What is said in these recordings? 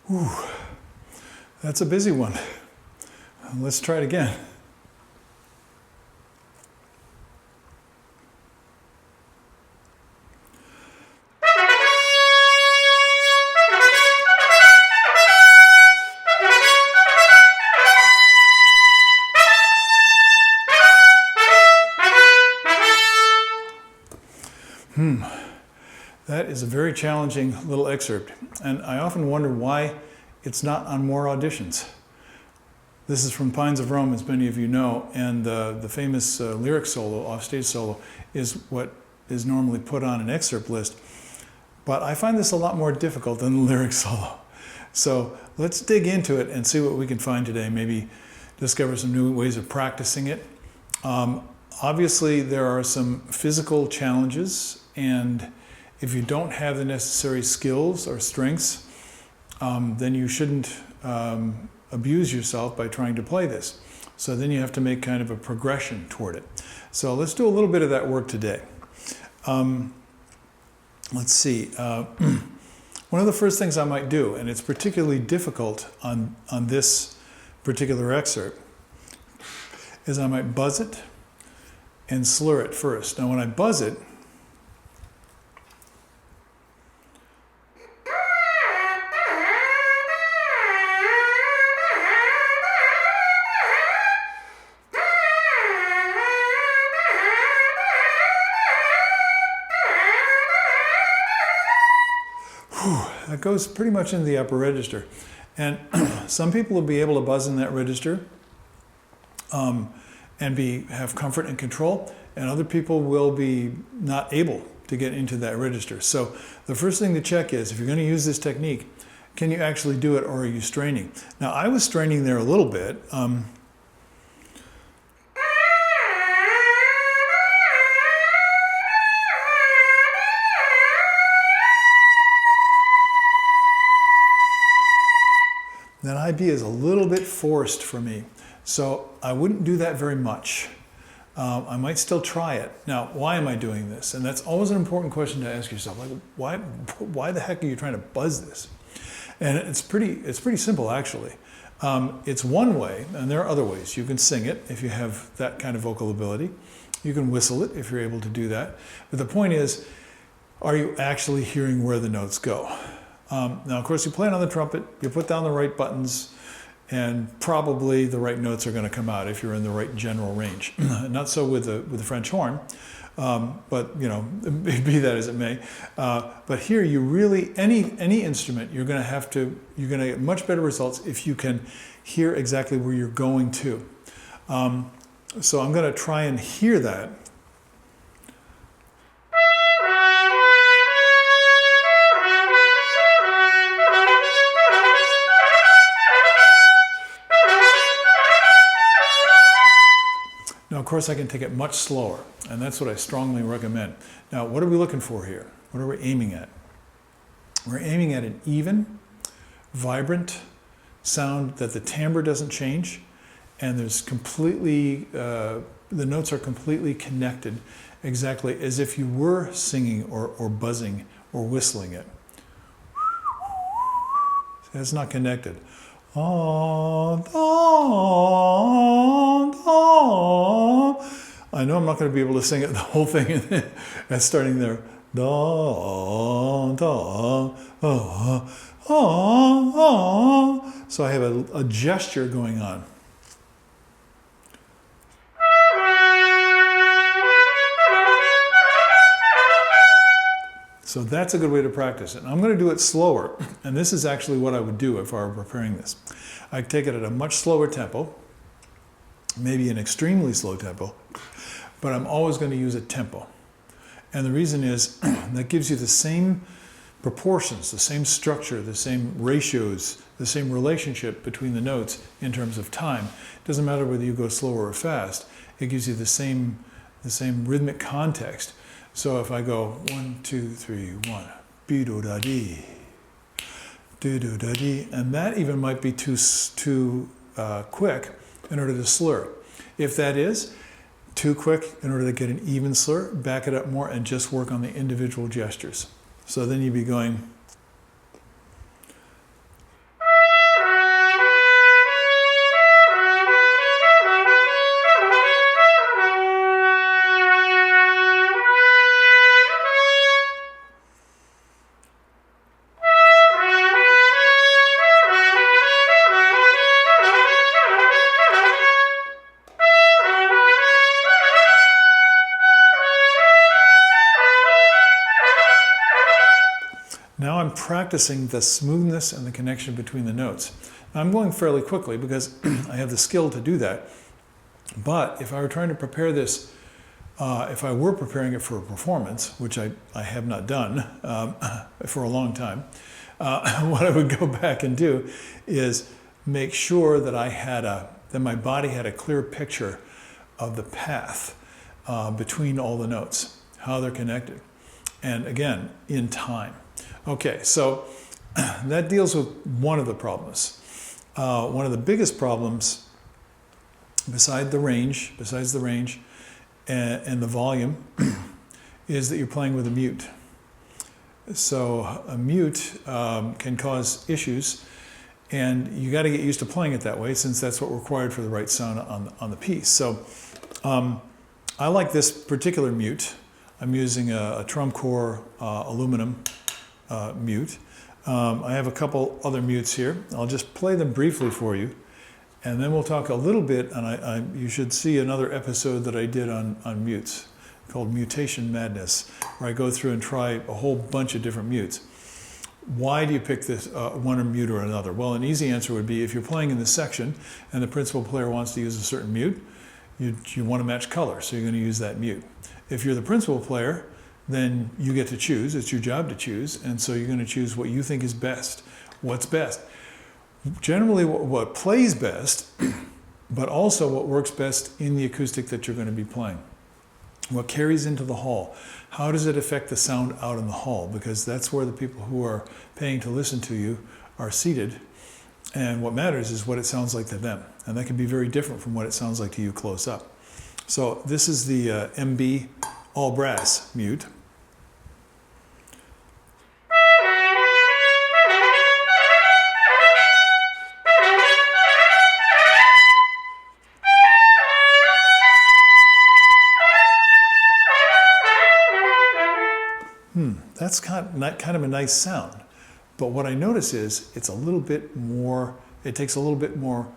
Whew, that's a busy one. Let's try it again. That is a very challenging little excerpt, and I often wonder why it's not on more auditions. This is from Pines of Rome, as many of you know, and the famous lyric solo, offstage solo, is what is normally put on an excerpt list. But I find this a lot more difficult than the lyric solo. So let's dig into it and see what we can find today, maybe discover some new ways of practicing it. Obviously, there are some physical challenges, and if you don't have the necessary skills or strengths, then you shouldn't abuse yourself by trying to play this. So then you have to make kind of a progression toward it. So let's do a little bit of that work today. Let's see. One of the first things I might do, and it's particularly difficult on this particular excerpt, is I might buzz it and slur it first. Now when I buzz it, that goes pretty much into the upper register. And some people will be able to buzz in that register and have comfort and control, and other people will be not able to get into that register. So the first thing to check is, if you're going to use this technique, can you actually do it, or are you straining? Now I was straining there a little bit. That IB is a little bit forced for me, so I wouldn't do that very much. I might still try it. Now, why am I doing this? And that's always an important question to ask yourself. Like, why the heck are you trying to buzz this? And it's pretty simple, actually. It's one way, and there are other ways. You can sing it if you have that kind of vocal ability. You can whistle it if you're able to do that. But the point is, are you actually hearing where the notes go? Now, of course, you play it on the trumpet, you put down the right buttons, and probably the right notes are going to come out if you're in the right general range. Not so with the French horn, but you know, be that as it may. But here, you really, any instrument, you're going to get much better results if you can hear exactly where you're going to. So I'm going to try and hear that. Now, of course, I can take it much slower, and that's what I strongly recommend. Now, what are we looking for here? What are we aiming at? We're aiming at an even, vibrant sound that the timbre doesn't change, and there's completely, the notes are completely connected, exactly as if you were singing or buzzing or whistling it. It's not connected. I know I'm not going to be able to sing it the whole thing. That's starting there. So I have a gesture going on. So that's a good way to practice it. And I'm going to do it slower. And this is actually what I would do if I were preparing this. I'd take it at a much slower tempo, maybe an extremely slow tempo, but I'm always going to use a tempo. And the reason is that gives you the same proportions, the same structure, the same ratios, the same relationship between the notes in terms of time. It doesn't matter whether you go slower or fast. It gives you the same rhythmic context. So if I go 1, 2, 3, 1, be-do-da-dee, do-do-da-dee, and that even might be too quick in order to slur. If that is too quick in order to get an even slur, back it up more and just work on the individual gestures. So then you'd be going. Now I'm practicing the smoothness and the connection between the notes. Now I'm going fairly quickly because I have the skill to do that. But if I were trying to prepare this, if I were preparing it for a performance, which I have not done for a long time, what I would go back and do is make sure that that my body had a clear picture of the path between all the notes, how they're connected, and again, in time. Okay, so that deals with one of the problems. One of the biggest problems, besides the range and the volume, is that you're playing with a mute. So a mute can cause issues, and you got to get used to playing it that way, since that's what required for the right sound on the piece. So I like this particular mute. I'm using a TrumCore aluminum mute. I have a couple other mutes here. I'll just play them briefly for you, and then we'll talk a little bit, and you should see another episode that I did on mutes called Mutation Madness, where I go through and try a whole bunch of different mutes. Why do you pick this one mute or another? Well, an easy answer would be if you're playing in this section and the principal player wants to use a certain mute, you want to match color, so you're going to use that mute. If you're the principal player, then you get to choose. It's your job to choose, and so you're going to choose what you think is best. What's best? Generally, what plays best, but also what works best in the acoustic that you're going to be playing. What carries into the hall? How does it affect the sound out in the hall? Because that's where the people who are paying to listen to you are seated, and what matters is what it sounds like to them. And that can be very different from what it sounds like to you close up. So this is the MB all brass mute. That's kind of a nice sound. But what I notice is it's a little bit more, it takes a little bit more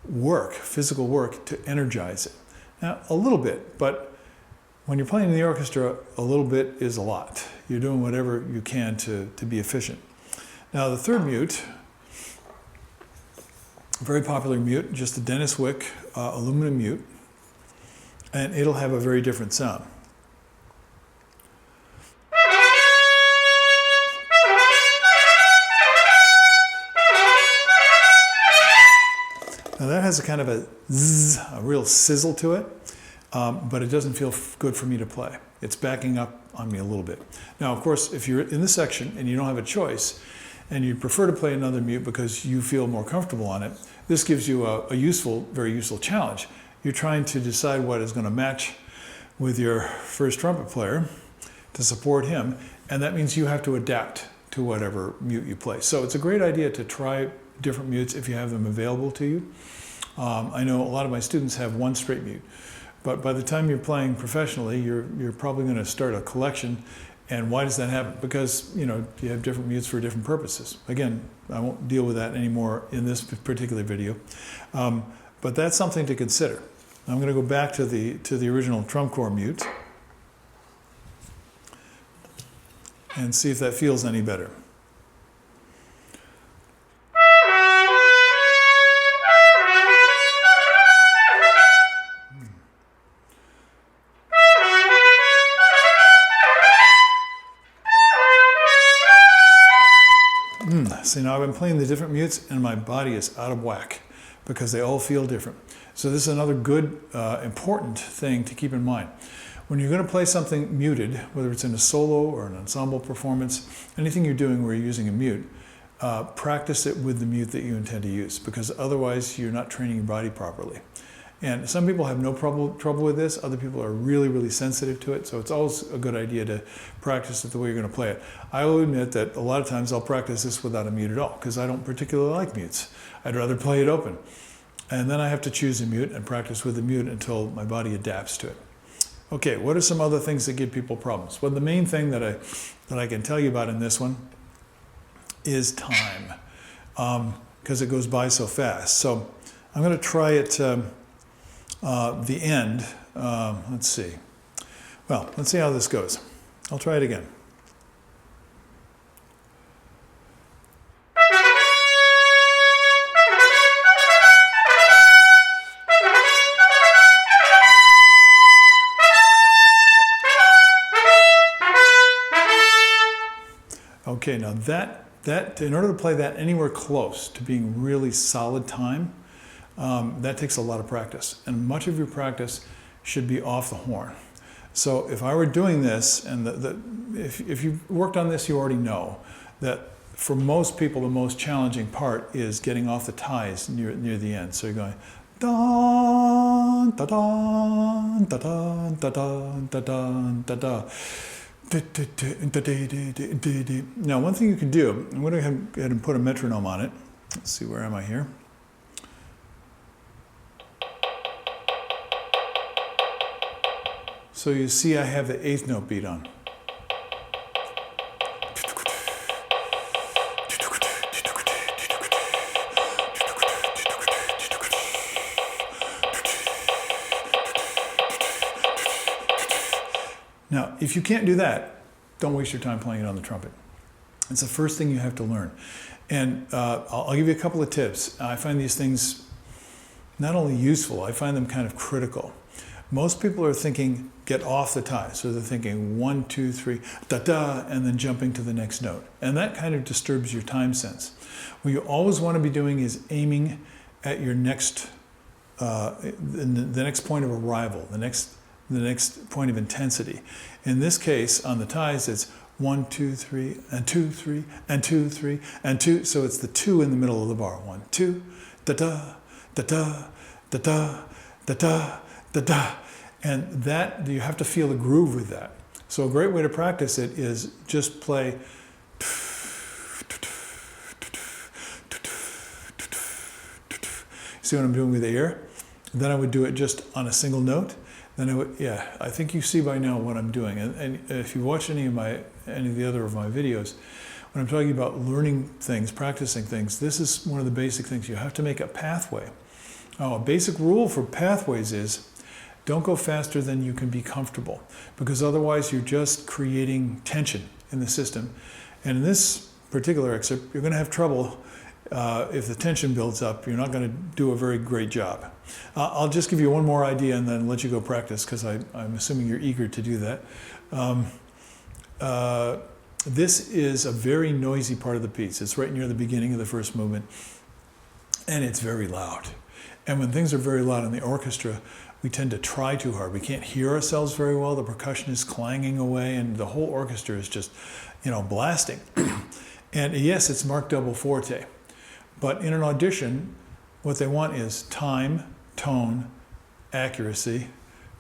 work, physical work, to energize it. Now, a little bit, but when you're playing in the orchestra, a little bit is a lot. You're doing whatever you can to be efficient. Now, the third mute, very popular mute, just a Dennis Wick aluminum mute, and it'll have a very different sound. Now that has a kind of a zzz, a real sizzle to it, but it doesn't feel good for me to play. It's backing up on me a little bit. Now, of course, if you're in the section and you don't have a choice, and you prefer to play another mute because you feel more comfortable on it, this gives you a very useful challenge. You're trying to decide what is going to match with your first trumpet player to support him, and that means you have to adapt to whatever mute you play. So it's a great idea to try different mutes if you have them available to you. I know a lot of my students have one straight mute, but by the time you're playing professionally, you're probably going to start a collection. And why does that happen? Because you have different mutes for different purposes. Again, I won't deal with that anymore in this particular video, but that's something to consider. I'm going to go back to the original TrumCore mute and see if that feels any better. See, now I've been playing the different mutes and my body is out of whack because they all feel different. So this is another good, important thing to keep in mind. When you're going to play something muted, whether it's in a solo or an ensemble performance, anything you're doing where you're using a mute, practice it with the mute that you intend to use, because otherwise you're not training your body properly. And some people have no trouble with this. Other people are really, really sensitive to it. So it's always a good idea to practice it the way you're going to play it. I will admit that a lot of times I'll practice this without a mute at all, because I don't particularly like mutes. I'd rather play it open. And then I have to choose a mute and practice with the mute until my body adapts to it. Okay, what are some other things that give people problems? Well, the main thing that I can tell you about in this one is time, because it goes by so fast. So I'm going to try it the end. Let's see. Well, let's see how this goes. I'll try it again. Okay, now that in order to play that anywhere close to being really solid time, that takes a lot of practice, and much of your practice should be off the horn. So if I were doing this, and if you've worked on this, you already know that for most people, the most challenging part is getting off the ties near the end. So you're going da da da da da da da da da da. Now, one thing you can do, I'm going to go ahead and put a metronome on it. Let's see, where am I here? So you see I have the eighth note beat on. Now, if you can't do that, don't waste your time playing it on the trumpet. It's the first thing you have to learn. And I'll give you a couple of tips. I find these things not only useful, I find them kind of critical. Most people are thinking, get off the tie. So they're thinking 1, 2, 3, da da, and then jumping to the next note. And that kind of disturbs your time sense. What you always want to be doing is aiming at your next, the next point of arrival, the next point of intensity. In this case, on the ties, it's 1, 2, 3, and 2, 3, and 2, 3, and 2. So it's the 2 in the middle of the bar. 1, 2, da da, da da, da da, da da, da da. And that, you have to feel the groove with that. So a great way to practice it is just play. See what I'm doing with the ear? Then I would do it just on a single note. Then I would, yeah, I think you see by now what I'm doing. And if you watch any of the other of my videos, when I'm talking about learning things, practicing things, this is one of the basic things. You have to make a pathway. A basic rule for pathways is don't go faster than you can be comfortable, because otherwise you're just creating tension in the system. And in this particular excerpt, you're going to have trouble. If the tension builds up, you're not going to do a very great job. I'll just give you one more idea and then let you go practice, because I'm assuming you're eager to do that. This is a very noisy part of the piece. It's right near the beginning of the first movement, and it's very loud. And when things are very loud in the orchestra, we tend to try too hard. We can't hear ourselves very well. The percussion is clanging away, and the whole orchestra is just, blasting. And yes, it's marked double forte. But in an audition, what they want is time, tone, accuracy,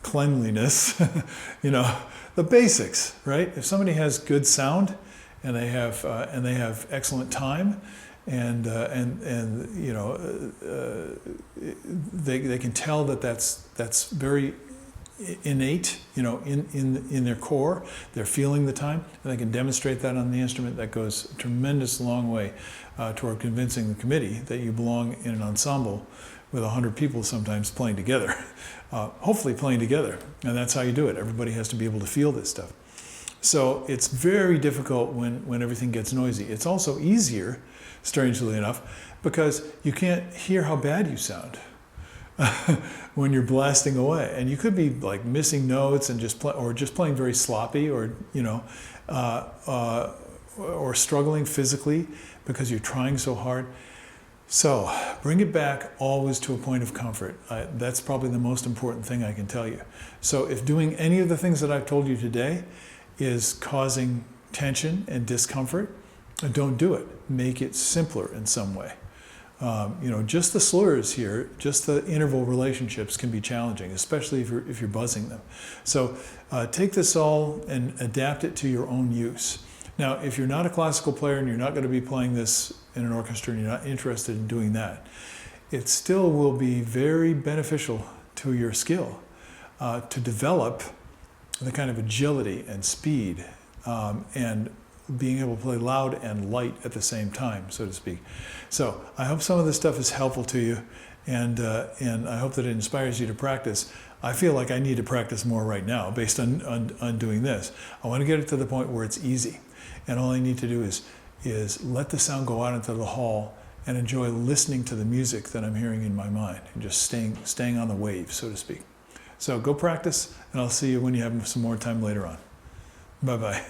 cleanliness, the basics, right? If somebody has good sound and they have excellent time, and they can tell that that's very innate, in their core. They're feeling the time, and they can demonstrate that on the instrument. That goes a tremendous long way toward convincing the committee that you belong in an ensemble with 100 people sometimes playing together, hopefully playing together. And that's how you do it. Everybody has to be able to feel this stuff. So it's very difficult when everything gets noisy. It's also easier, strangely enough, because you can't hear how bad you sound when you're blasting away. And you could be like missing notes and just playing very sloppy, or struggling physically because you're trying so hard. So bring it back always to a point of comfort. That's probably the most important thing I can tell you. So if doing any of the things that I've told you today is causing tension and discomfort, don't do it. Make it simpler in some way. Just the slurs here, just the interval relationships can be challenging, especially if you're buzzing them. So take this all and adapt it to your own use. Now, if you're not a classical player and you're not going to be playing this in an orchestra and you're not interested in doing that, it still will be very beneficial to your skill to develop the kind of agility and speed and being able to play loud and light at the same time, so to speak. So I hope some of this stuff is helpful to you, and I hope that it inspires you to practice. I feel like I need to practice more right now based on doing this. I want to get it to the point where it's easy, and all I need to do is let the sound go out into the hall and enjoy listening to the music that I'm hearing in my mind, and just staying on the wave, so to speak. So go practice, and I'll see you when you have some more time later on. Bye-bye.